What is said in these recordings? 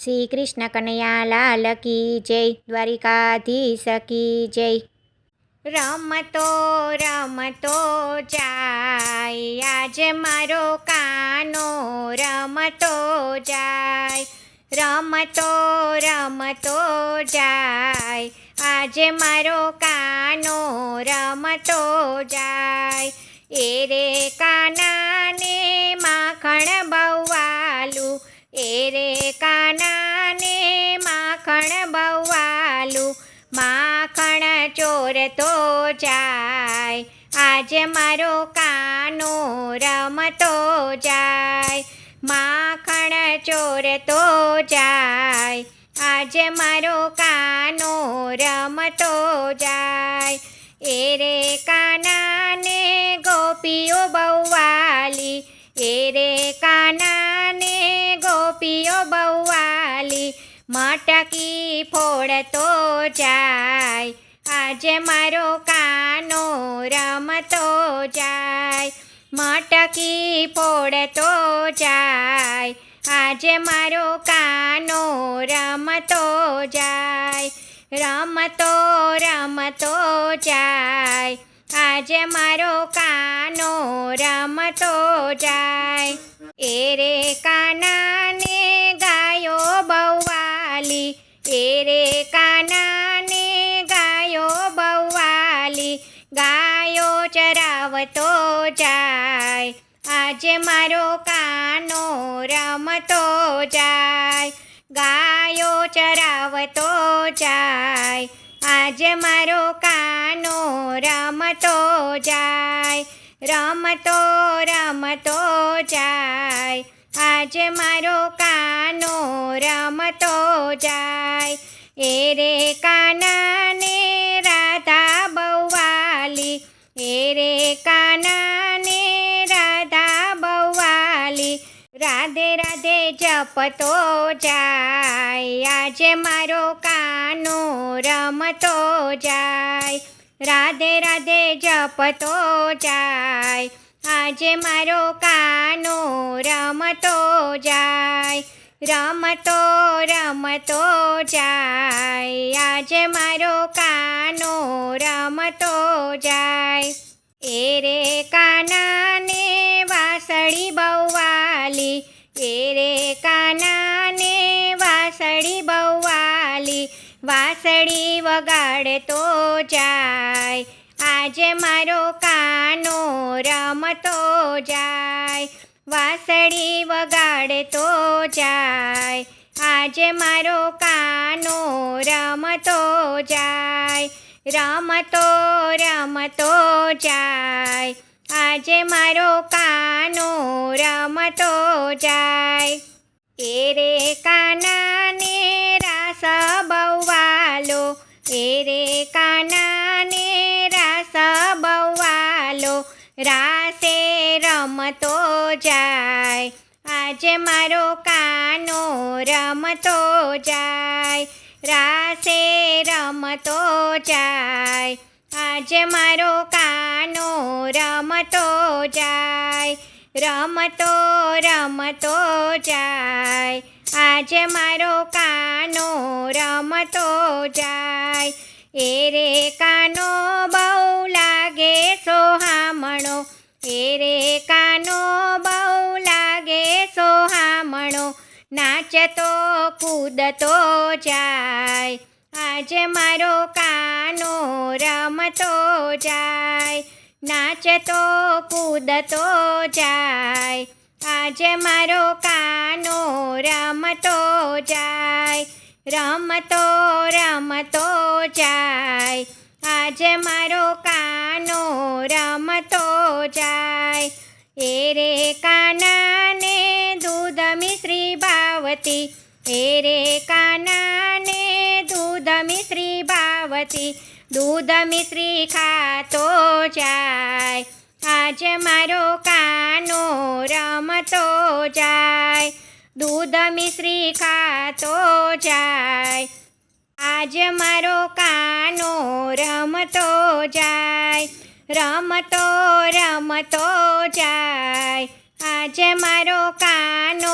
શ્રી કૃષ્ણ કનૈયા લાલ કી જય, દ્વારિકાધીશ કી જય. રમતો રમતો જાય, આજ મારો કાનો રમતો જાય. રમતો રમતો જાય, આજે મારો કાનો રમતો જાય. એ રે કાનાને માખણ બહુવાલું, એ રે કાનાને માખણ બહુવાલું. માખણ ચોરતો જાય, આજે મારો કાનો રમતો જાય. માખણ ચોરતો જાય, આજે મારો કાનો રમતો જાય. એ રે કાનાને ગોપીઓ બહુવાલી, એ રે કાનાને ગોપીઓ બહુવાલી. મટકી ફોડતો જાય, આજે મારો કાનો રમતો જાય. મટકી ફોડતો જાય, આજે મારો કાનો રમતો જાય. રમતો રમતો જાય, આજે મારો કાનો રમતો જાય. એ રે કાનાને ગાયો બહુવાલી, એ રે કાનાને ગાયો બહુવાલી. ગાયો ચરાવતો જાય, આજે મારો કાનો રમતો જાય. ગાયો ચરાવતો જાય, આજે મારો કાનો રમતો જાય. રમતો રમતો જાય, આજે મારો કાનો રમતો જાય. એ રે કાનાને રાધા બહુવાલી, એ રે કાનાને રાધા બહુવાલી. રાધે રાધે જપતો જાય, આજે મારો કાનો રમતો જાય. રાધે રાધે જપતો જાય, આજે મારો કાનો રમતો જાય. રમતો રમતો જાય, આજે મારો કાનો રમતો જાય. એ રે કાનાને વાસળી બહુવાલી, એ રે કાનાને વાસળી બહુવાલી. વાસળી વગાડતો જાય, આજે મારો કાનો રમતો જાય. વાસળી વગાડતો જાય, આજે મારો કાનો રમતો જાય. રમતો રમતો જાય, આજે મારો કાનો રમતો જાય. એ રે કાનાને રાસ બહુવાલો, એ રે કાનાને રાસ બહુવાલો. રાસે રમતો જાય, આજે મારો કાનો રમતો જાય. રાસે રમતો જાય, આજે મારો કાનો રમતો જાય. રમતો રમતો જાય, આજે મારો કાનો રમતો જાય. એ રે કાનો બહુ લાગે સોહામણો, એ રે કાનો બહુ લાગે સોહામણો. નાચતો કૂદતો જાય, આજે મારો કાનો રમતો જાય. નાચતો કૂદતો જાય, આજે મારો કાનો રમતો જાય. રમતો રમતો જાય, આજે મારો કાનો રમતો જાય. એ રે કાનાને દૂધ મિશ્રી ભાવતી, એ રે કાનાને દૂધ મિશ્રી ભાવતી. દૂધ મિશ્રી ખાતો જાય, આજે મારો કાનો રમતો જાય. દૂધ મિશ્રી ખાતો જાય, આજે મારો કાનો રમતો જાય. રમતો રમતો જાય, આજે મારો કાનો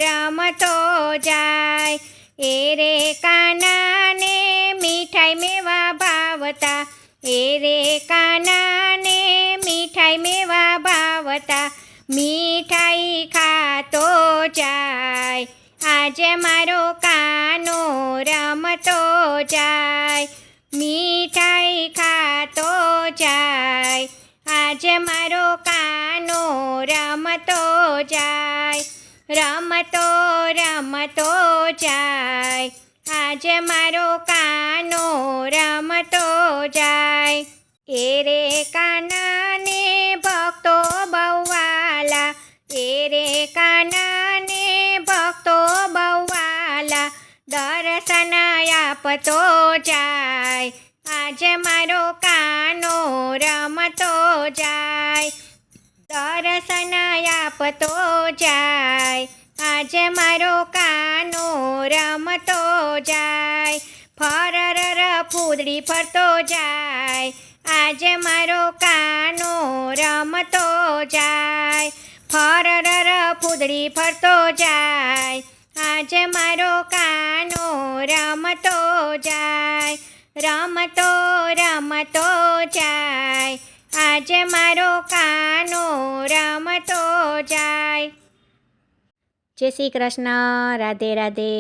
રમતો જાય. એ રે કાનાને મીઠાઈ મેવા ભાવતા, એ રે કાનાને મીઠાઈ મેવા ભાવતા, મીઠાઈ ખાતો જાય. આજે મારો કાનો રમતો જાય, મીઠાઈ ખાતો જાય. આજે મારો કાનો રમતો જાય, રમતો રમતો જાય. આજે મારો કાનો રમતો જાય. એ રે કાનાને ભક્તો બહુ વાલા, એ રે કાનાને ભક્તો બહુ વાલા, દર્શન આપતો જાય. આજે મારો કાનો રમતો જાય, દર્શન આપતો જાય. આજે મારો કાનો રમતો જાય, ફરર ફૂદડી ફરતો જાય. આજે મારો કાનો રમતો જાય, ફરર ફૂદડી ફરતો જાય. આજે મારો કાનો રમતો જાય, રમતો રમતો જાય. આજે મારો કાનો રમતો જાય. જય શ્રી કૃષ્ણ. રાધે રાધે.